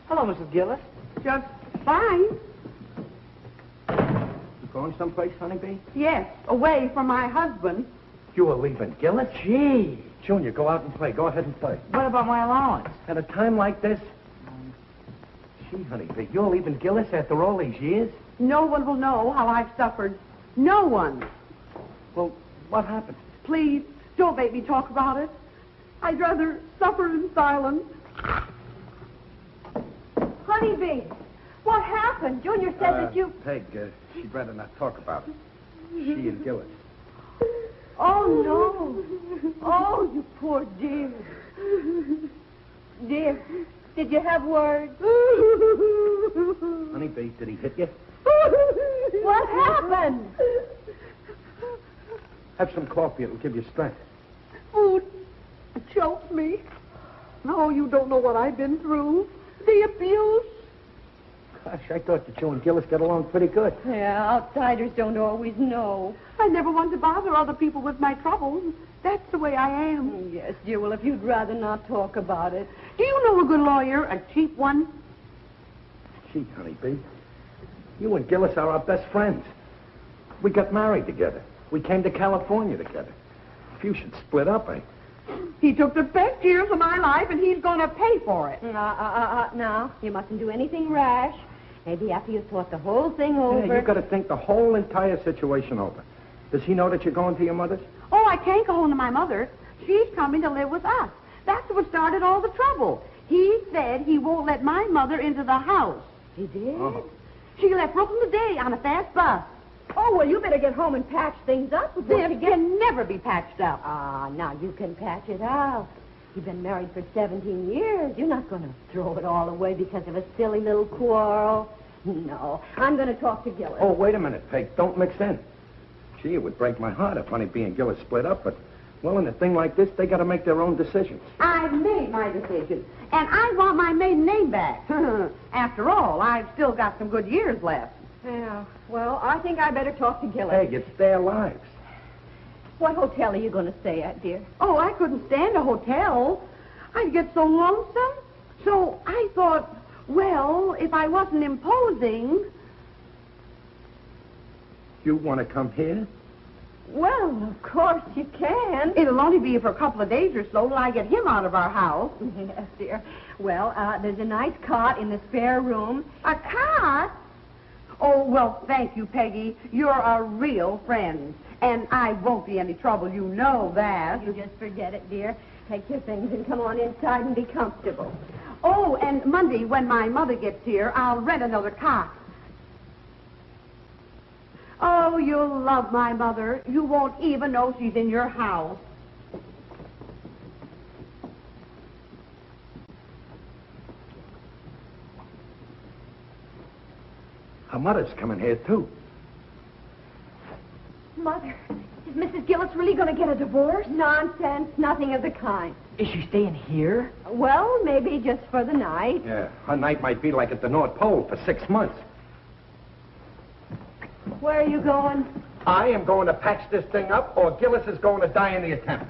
Hello, Mrs. Gillis. Just fine. You going someplace, honeybee? Yes, away from my husband. You are leaving Gillis? Gee. Junior, go out and play. Go ahead and play. What about my allowance? At a time like this? Gee, honeybee, you're leaving Gillis after all these years? No one will know how I've suffered. No one. Well, what happened? Please, don't make me talk about it. I'd rather suffer in silence. Honeybee, what happened? Junior said that you... Peg, she'd rather not talk about it. She and Gillis. Oh, no. Oh, you poor dear. Dear, did you have words? Honeybee, did he hit you? What happened? Have some coffee. It'll give you strength. Food choked me. Oh, you don't know what I've been through. The abuse. Gosh, I thought that you and Gillis got along pretty good. Yeah, outsiders don't always know. I never want to bother other people with my troubles. That's the way I am. Yes, dear, well, if you'd rather not talk about it. Do you know a good lawyer, a cheap one? Gee, honeybee, you and Gillis are our best friends. We got married together. We came to California together. If you should split up, He took the best years of my life, and he's going to pay for it. Now, you mustn't do anything rash. Maybe after you've thought the whole thing over... Yeah, you've got to think the whole entire situation over. Does he know that you're going to your mother's? Oh, I can't go home to my mother. She's coming to live with us. That's what started all the trouble. He said he won't let my mother into the house. He did? Oh. She left Brooklyn today on a fast bus. Oh, well, you better get home and patch things up before This she gets... can never be patched up. Ah, now you can patch it out. You've been married for 17 years. You're not going to throw it all away because of a silly little quarrel. No, I'm going to talk to Gillis. Oh, wait a minute, Peg. Don't mix in. Gee, it would break my heart if Honeybee and Gillis split up, but, well, in a thing like this, they got to make their own decisions. I've made my decision, and I want my maiden name back. After all, I've still got some good years left. Yeah, well, I think I better talk to Gillis. Peg, it's their lives. What hotel are you going to stay at, dear? Oh, I couldn't stand a hotel. I'd get so lonesome. So I thought, well, if I wasn't imposing... You want to come here? Well, of course you can. It'll only be for a couple of days or so till I get him out of our house. Yes, dear. Well, there's a nice cot in the spare room. A cot? Oh, well, thank you, Peggy. You're a real friend. And I won't be any trouble, you know that. You just forget it, dear. Take your things and come on inside and be comfortable. Oh, and Monday, when my mother gets here, I'll rent another cot. Oh, you'll love my mother. You won't even know she's in your house. Her mother's coming here, too. Mother, is Mrs. Gillis really going to get a divorce? Nonsense, nothing of the kind. Is she staying here? Well, maybe just for the night. Yeah, her night might be like at the North Pole for 6 months. Where are you going? I am going to patch this thing up, or Gillis is going to die in the attempt.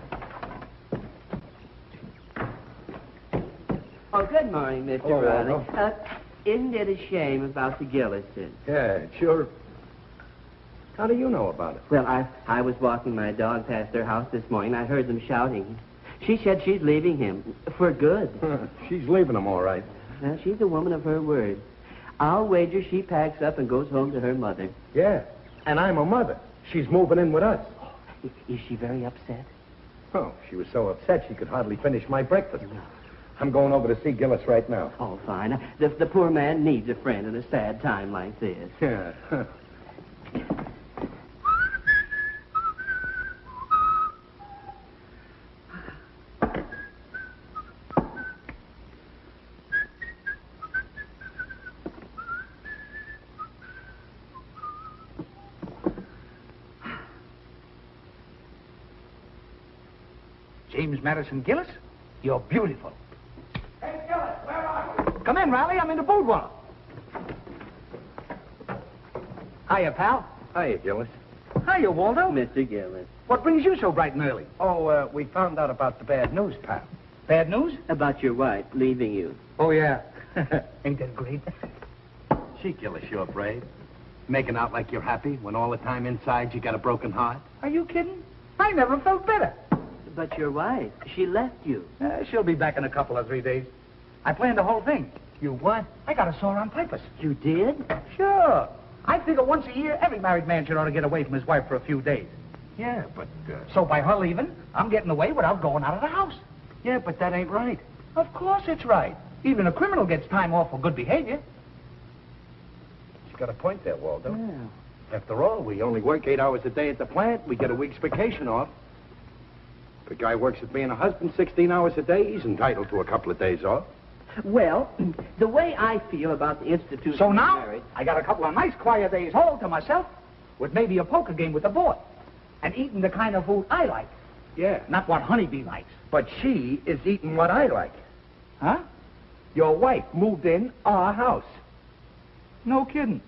Oh, good morning, Mr. Hello, Riley. Waldo. Isn't it a shame about the Gillises? Yeah, sure. How do you know about it? Well, I was walking my dog past their house this morning. I heard them shouting. She said she's leaving him for good. She's leaving him, all right. Well, she's a woman of her word. I'll wager she packs up and goes home to her mother. Yeah, and I'm a mother. She's moving in with us. Is she very upset? Oh, she was so upset she could hardly finish my breakfast. I'm going over to see Gillis right now. Oh, fine. The poor man needs a friend in a sad time like this. Yeah. James Madison Gillis, you're beautiful. Hey, Gillis, where are you? Come in, Riley. I'm in the boudoir. Hiya, pal. Hiya, Gillis. Hiya, Waldo. Mr. Gillis. What brings you so bright and early? Oh, we found out about the bad news, pal. Bad news? About your wife leaving you. Oh, yeah. Ain't that great? Gee, Gillis, you're brave. Making out like you're happy when all the time inside you got a broken heart. Are you kidding? I never felt better. But your wife, she left you. She'll be back in a couple of 3 days. I planned the whole thing. You what? I got a sore on purpose. You did? Sure. I figure once a year, every married man should ought to get away from his wife for a few days. Yeah, but... So by her leaving, I'm getting away without going out of the house. Yeah, but that ain't right. Of course it's right. Even a criminal gets time off for good behavior. She's got a point there, Waldo. Yeah. After all, we only work 8 hours a day at the plant. We get a week's vacation off. If a guy works at being a husband 16 hours a day, he's entitled to a couple of days off. Well, the way I feel about the institution So of now, marriage... I got a couple of nice quiet days all to myself, with maybe a poker game with the boy, and eating the kind of food I like, Yeah. not what Honeybee likes. But she is eating what I like. Huh? Your wife moved in our house. No kidding.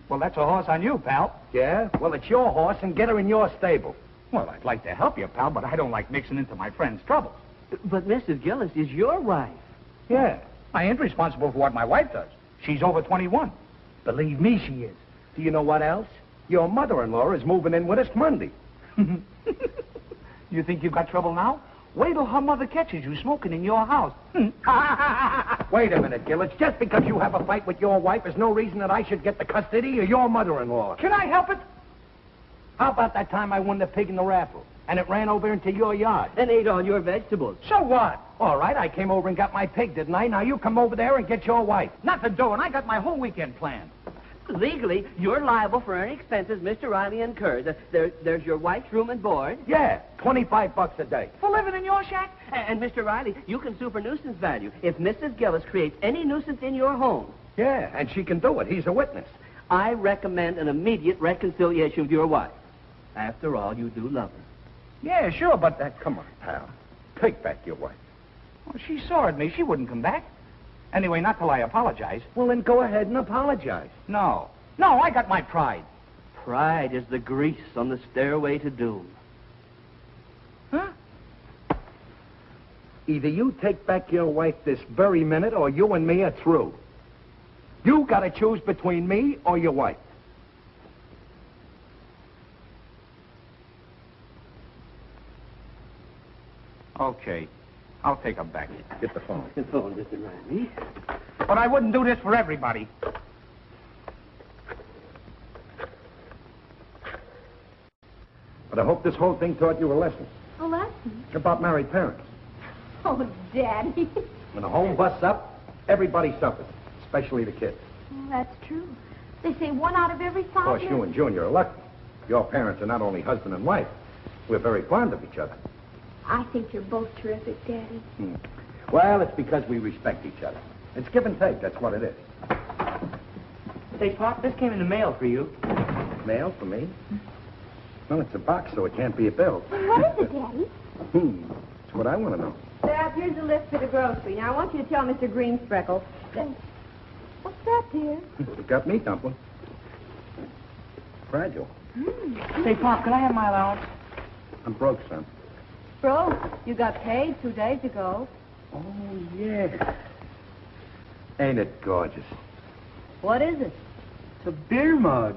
Well, that's a horse on you, pal. Yeah? Well, it's your horse, and get her in your stable. Well, I'd like to help you, pal, but I don't like mixing into my friend's troubles. But Mrs. Gillis is your wife. Yeah. I ain't responsible for what my wife does. She's over 21. Believe me, she is. Do you know what else? Your mother-in-law is moving in with us Monday. You think you've got trouble now? Wait till her mother catches you smoking in your house. Wait a minute, Gillis. Just because you have a fight with your wife is no reason that I should get the custody of your mother-in-law. Can I help it? How about that time I won the pig in the raffle, and it ran over into your yard? And ate all your vegetables. So what? All right, I came over and got my pig, didn't I? Now you come over there and get your wife. Nothing doing. I got my whole weekend planned. Legally, you're liable for any expenses Mr. Riley incurs. There's your wife's room and board. Yeah, $25 a day. For living in your shack? And Mr. Riley, you can sue for nuisance value if Mrs. Gillis creates any nuisance in your home. Yeah, and she can do it. He's a witness. I recommend an immediate reconciliation with your wife. After all, you do love her. Yeah, sure, but Come on, pal. Take back your wife. well, she saw at me. She wouldn't come back. Anyway, not till I apologize. Well, then go ahead and apologize. No. No, I got my pride. Pride is the grease on the stairway to doom. Huh? Either you take back your wife this very minute, or you and me are through. You got to choose between me or your wife. Okay. I'll take her back. Get the phone. The phone, Mr. Riley. But I wouldn't do this for everybody. But I hope this whole thing taught you a lesson A lesson? about married parents. Oh, Daddy. When the home busts up, everybody suffers, especially the kids. Well, that's true. They say 1 out of every 5. Of course, you and Junior are lucky. Your parents are not only husband and wife. We're very fond of each other. I think you're both terrific, Daddy. Well, it's because we respect each other. It's give and take, that's what it is. Say, Pop, this came in the mail for you. Mail for me? Well, it's a box, so it can't be a bill. What is it, Daddy? That's what I want to know. Dad, here's a list for the grocery. Now, I want you to tell Mr. Greenspreckle that... What's that, dear? You got me, Dumpling. Fragile. Say, Pop, can I have my allowance? I'm broke, son. Bro, you got paid 2 days ago. Oh, yeah. Ain't it gorgeous? What is it? It's a beer mug.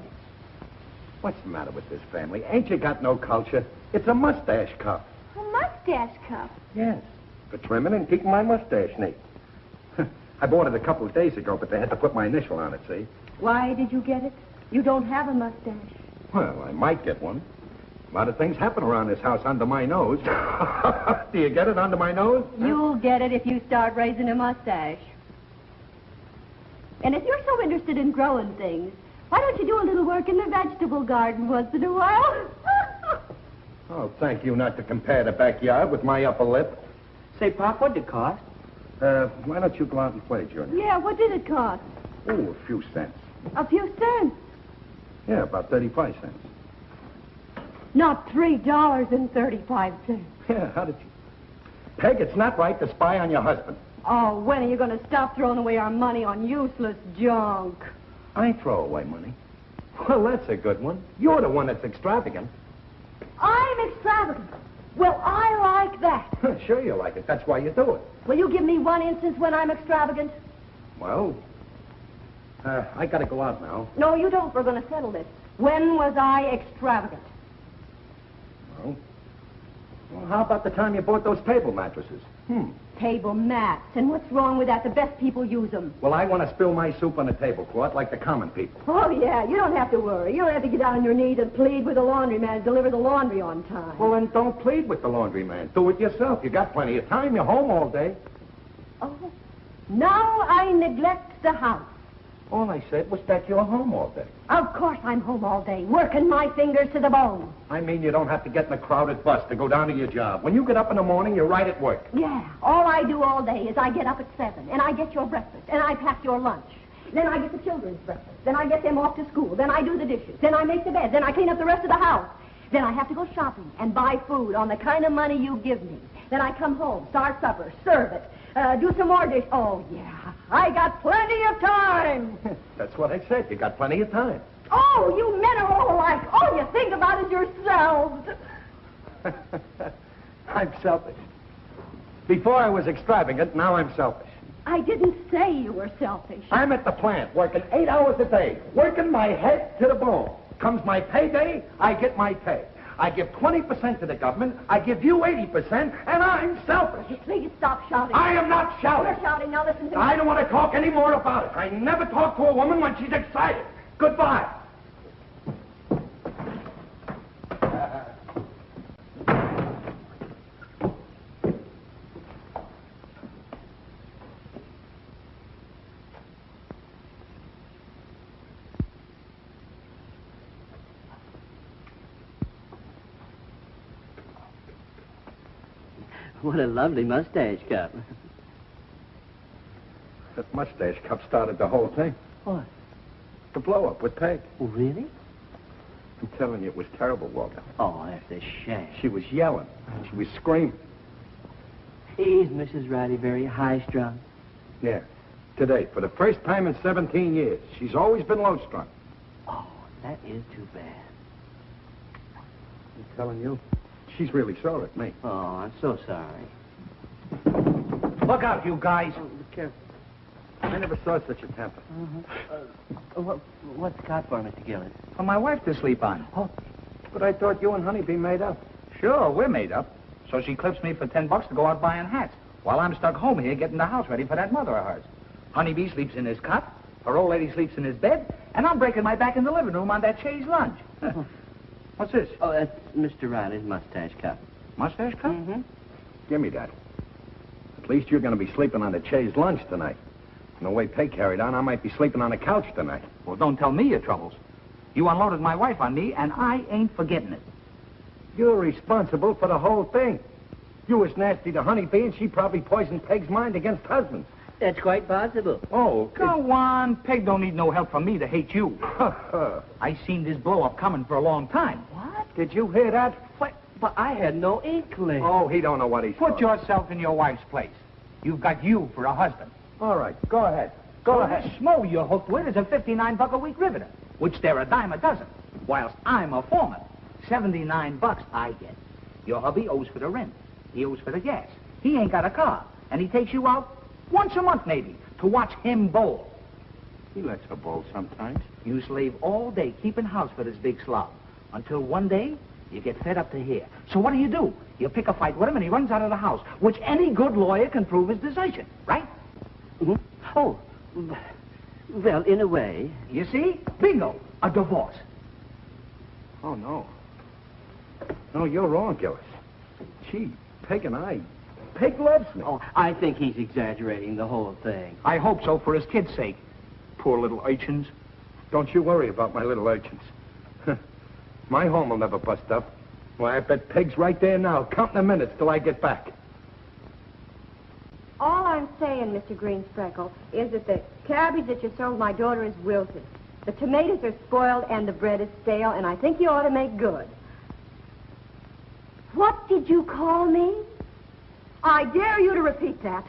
What's the matter with this family? Ain't you got no culture? It's a mustache cup. A mustache cup. Yes. For trimming and keeping my mustache neat. I bought it a couple of days ago, but they had to put my initial on it, see? Why did you get it? You don't have a mustache. Well, I might get one. A lot of things happen around this house under my nose. Do you get it under my nose? You'll get it if you start raising a mustache. And if you're so interested in growing things, why don't you do a little work in the vegetable garden once in a while? Oh, thank you not to compare the backyard with my upper lip. Say, Pop, what'd it cost? Why don't you go out and play, Junior? Yeah, what did it cost? Oh, a few cents. A few cents. Yeah, about 35 cents. Not $3.35. Yeah, how did you... Peg, it's not right to spy on your husband. Oh, when are you going to stop throwing away our money on useless junk? I throw away money. Well, that's a good one. You're the one that's extravagant. I'm extravagant. Well, I like that. Sure you like it. That's why you do it. Will you give me one instance when I'm extravagant? Well, I gotta go out now. No, you don't. We're going to settle this. When was I extravagant? Well, how about the time you bought those table mattresses? Table mats. And what's wrong with that? The best people use them. Well, I want to spill my soup on the tablecloth like the common people. Oh, yeah. You don't have to worry. You don't have to get down on your knees and plead with the laundryman to deliver the laundry on time. Well, then don't plead with the laundryman. Do it yourself. You got plenty of time. You're home all day. Oh, now I neglect the house. All I said was that you're home all day. Of course I'm home all day, working my fingers to the bone. I mean, you don't have to get in a crowded bus to go down to your job. When you get up in the morning, you're right at work. Yeah, all I do all day is I get up at 7, and I get your breakfast, and I pack your lunch. Then I get the children's breakfast. Then I get them off to school. Then I do the dishes. Then I make the bed. Then I clean up the rest of the house. Then I have to go shopping and buy food on the kind of money you give me. Then I come home, start supper, serve it, do some more dish. Oh, yeah, I got plenty of time. That's what I said. You got plenty of time. Oh, you men are all alike. All you think about is yourselves. I'm selfish. Before I was extravagant, now I'm selfish. I didn't say you were selfish. I'm at the plant working 8 hours a day, working my head to the bone. Comes my payday, I get my pay. I give 20% to the government, I give you 80%, and I'm selfish. Please stop shouting. I am not shouting. You're shouting. Now listen to me. I don't want to talk any more about it. I never talk to a woman when she's excited. Goodbye. What a lovely mustache cup. That mustache cup started the whole thing. What? The blow-up with Peg. Oh, really? I'm telling you, it was terrible, Walter. Oh, that's a shame. She was yelling. She was screaming. Is Mrs. Riley very high-strung? Yeah. Today, for the first time in 17 years. She's always been low-strung. Oh, that is too bad. I'm telling you. She's really sore at me. Oh, I'm so sorry. Look out, you guys. Oh, be careful. I never saw such a temper. What's the cot for, Mr. Gillis? For my wife to sleep on. Oh, but I thought you and Honeybee made up. Sure, we're made up. So she clips me for $10 to go out buying hats, while I'm stuck home here getting the house ready for that mother of hers. Honeybee sleeps in his cot, her old lady sleeps in his bed, and I'm breaking my back in the living room on that chaise lunch. What's this? Oh, that's Mr. Riley's mustache cup. Mustache cup? Mm-hmm. Give me that. At least you're going to be sleeping on the chaise lunch tonight. And the way Peg carried on, I might be sleeping on the couch tonight. Well, don't tell me your troubles. You unloaded my wife on me, and I ain't forgetting it. You're responsible for the whole thing. You was nasty to Honeybee, and she probably poisoned Peg's mind against husbands. That's quite possible. Oh, Go on. Peg don't need no help from me to hate you. I seen this blow-up coming for a long time. What? Did you hear that? But I had no inkling. Oh, he don't know what he's Put talking. yourself in your wife's place. You've got you for a husband. All right, go ahead. Go ahead. This schmo you're hooked with is a $59 a week riveter, which they're a dime a dozen, whilst I'm a foreman. $79 I get. Your hubby owes for the rent. He owes for the gas. He ain't got a car, and he takes you out once a month, maybe, to watch him bowl. He lets her bowl sometimes. You slave all day keeping house for this big slob, until one day you get fed up to here. So what do? You pick a fight with him, and he runs out of the house, which any good lawyer can prove is desertion, right? Mm-hmm. Oh, well, in a way. You see? Bingo. A divorce. Oh, no. No, you're wrong, Gillis. Gee, Peg and I... Peg loves me. Oh, I think he's exaggerating the whole thing. I hope so for his kid's sake. Poor little urchins. Don't you worry about my little urchins. My home will never bust up. Why, I bet Peg's right there now, counting the minutes till I get back. All I'm saying, Mr. Greenspreckle, is that the cabbage that you sold my daughter is wilted. The tomatoes are spoiled and the bread is stale, and I think you ought to make good. What did you call me? I dare you to repeat that.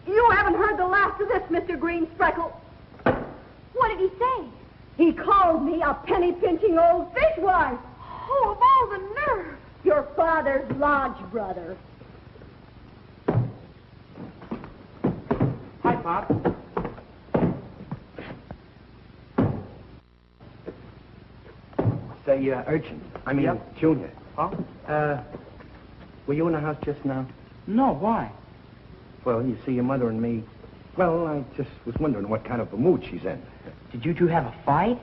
You haven't heard the last of this, Mr. Greenspreckle. What did he say? He called me a penny-pinching old fishwife. Oh, of all the nerve. Your father's lodge brother. Pop. Say, Urchin. I mean, Yep. Junior. Huh? Were you in the house just now? No, why? Well, you see, your mother and me... Well, I just was wondering what kind of a mood she's in. Did you two have a fight?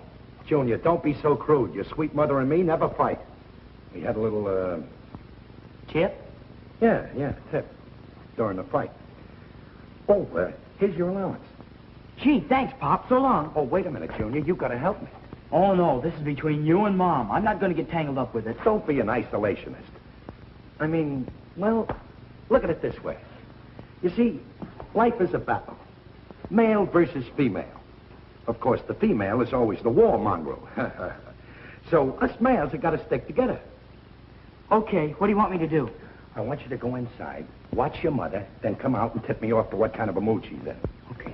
Junior, don't be so crude. Your sweet mother and me never fight. We had a little, Chip? Yeah, tip. During the fight. Oh, here's your allowance. Gee, thanks, Pop. So long. Oh, wait a minute, Junior. You've got to help me. Oh, no, this is between you and Mom. I'm not going to get tangled up with it. Don't be an isolationist. I mean, well, look at it this way. You see, life is a battle. Male versus female. Of course, the female is always the war mongrel. So us males have got to stick together. Okay, what do you want me to do? I want you to go inside, watch your mother, then come out and tip me off to what kind of a mood she's in. Okay.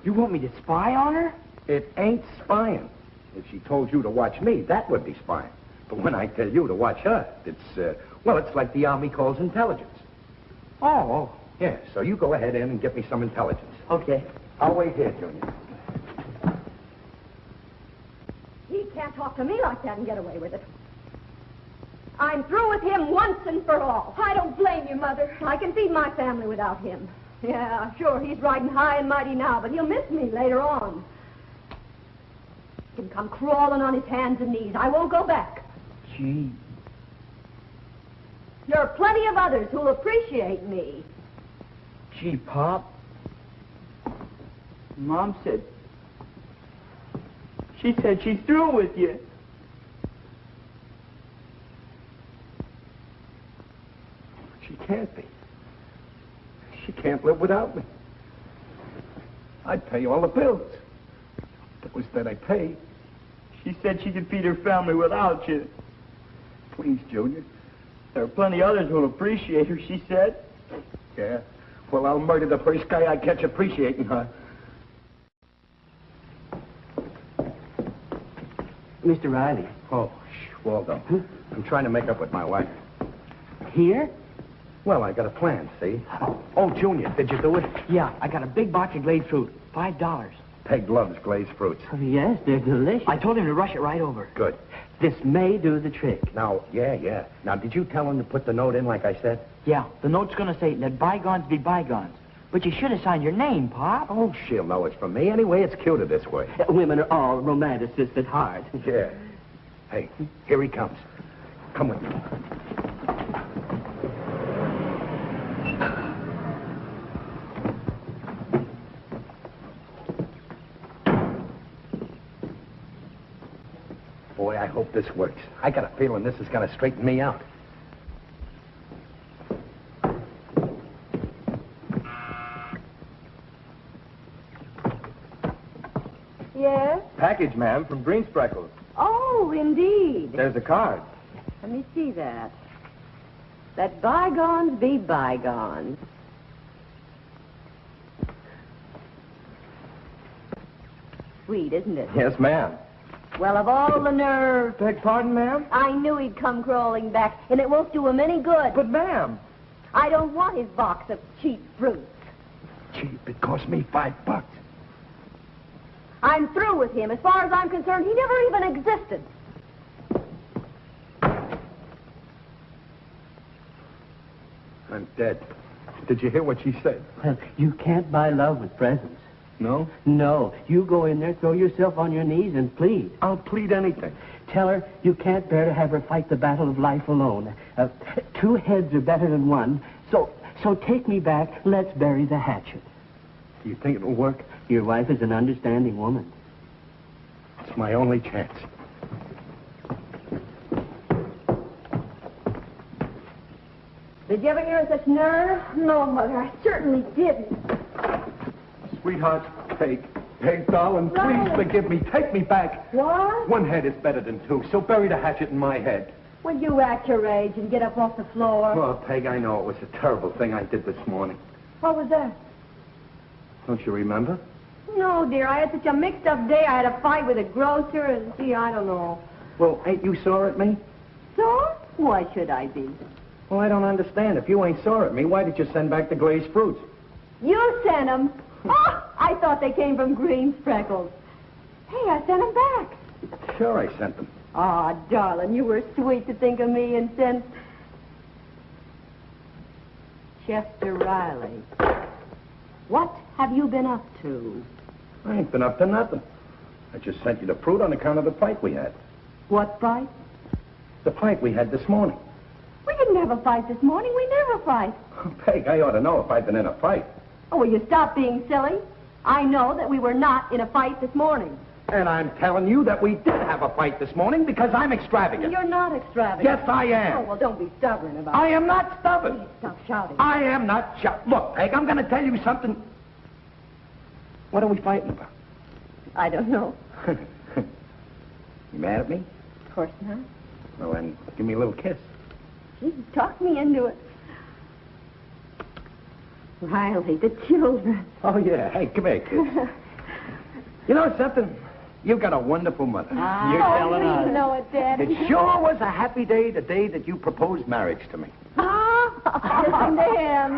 You want me to spy on her? It ain't spying. If she told you to watch me, that would be spying. But when I tell you to watch her, it's like the Army calls intelligence. Oh. Yeah, so you go ahead in and get me some intelligence. Okay. I'll wait here, Junior. He can't talk to me like that and get away with it. I'm through with him once and for all. I don't blame you, Mother. I can feed my family without him. Yeah, sure, he's riding high and mighty now, but he'll miss me later on. He can come crawling on his hands and knees. I won't go back. Gee. There are plenty of others who'll appreciate me. Gee, Pop. Mom said... She said she's through with you. She can't be. She can't live without me. I'd pay all the bills. Bills that I pay. She said she could feed her family without you. Please, Junior. There are plenty others who'll appreciate her, she said. Yeah? Well, I'll murder the first guy I catch appreciating her. Mr. Riley. Oh, Waldo. I'm trying to make up with my wife. Here? Well, I got a plan, see? Oh, Junior, did you do it? Yeah, I got a big box of glazed fruit. $5. Peg loves glazed fruits. Oh, yes, they're delicious. I told him to rush it right over. Good. This may do the trick. Now, yeah. Now, did you tell him to put the note in like I said? Yeah, the note's going to say, let bygones be bygones. But you should have signed your name, Pop. Oh, she'll know it's from me. Anyway, it's cuter this way. Women are all romanticists at heart. Yeah. Hey, here he comes. Come with me. Boy, I hope this works. I got a feeling this is going to straighten me out. Yes? Package, ma'am, from Green Spreckles. Oh, indeed. There's a card. Let me see that. Let bygones be bygones. Sweet, isn't it? Yes, ma'am. Well, of all the nerve, Beg pardon, ma'am? I knew he'd come crawling back, and it won't do him any good. But, ma'am. I don't want his box of cheap fruits. Cheap, it cost me $5. I'm through with him. As far as I'm concerned, he never even existed. I'm dead. Did you hear what she said? Well, you can't buy love with presents. No? No. You go in there, throw yourself on your knees, and plead. I'll plead anything. Tell her you can't bear to have her fight the battle of life alone. Two heads are better than one. So take me back. Let's bury the hatchet. Do you think it'll work? Your wife is an understanding woman. It's my only chance. Did you ever hear of such nerve? No, Mother, I certainly didn't. Sweetheart, Peg, darling, please Riley. forgive me. Take me back. What? One head is better than two, so bury the hatchet in my head. Will you act your age and get up off the floor? Oh, Peg, I know it was a terrible thing I did this morning. What was that? Don't you remember? No, dear, I had such a mixed-up day. I had a fight with a grocer, and, gee, I don't know. Well, ain't you sore at me? So? Why should I be? Well, I don't understand. If you ain't sore at me, why did you send back the glazed fruits? You sent them. Oh, I thought they came from Green Freckles. Hey, I sent them back. Sure, I sent them. Aw, darling, you were sweet to think of me and send... Chester Riley, what have you been up to? I ain't been up to nothing. I just sent you the fruit on account of the fight we had. What fight? The fight we had this morning. We didn't have a fight this morning. We never fight. Peg, I ought to know if I've been in a fight. Oh, will you stop being silly? I know that we were not in a fight this morning. And I'm telling you that we did have a fight this morning because I'm extravagant. You're not extravagant. Yes, I am. Oh, well, don't be stubborn about I it. am not stubborn. Stop shouting. I am not Look, Peg, I'm going to tell you something. What are we fighting about? I don't know. You mad at me? Of course not. Well, then, give me a little kiss. Gee, talk me into it. Riley, the children. Oh, yeah. Hey, come here, kid. You know something? You've got a wonderful mother. You're telling us. You know it, Daddy. It sure was a happy day, the day that you proposed marriage to me. Listen to him.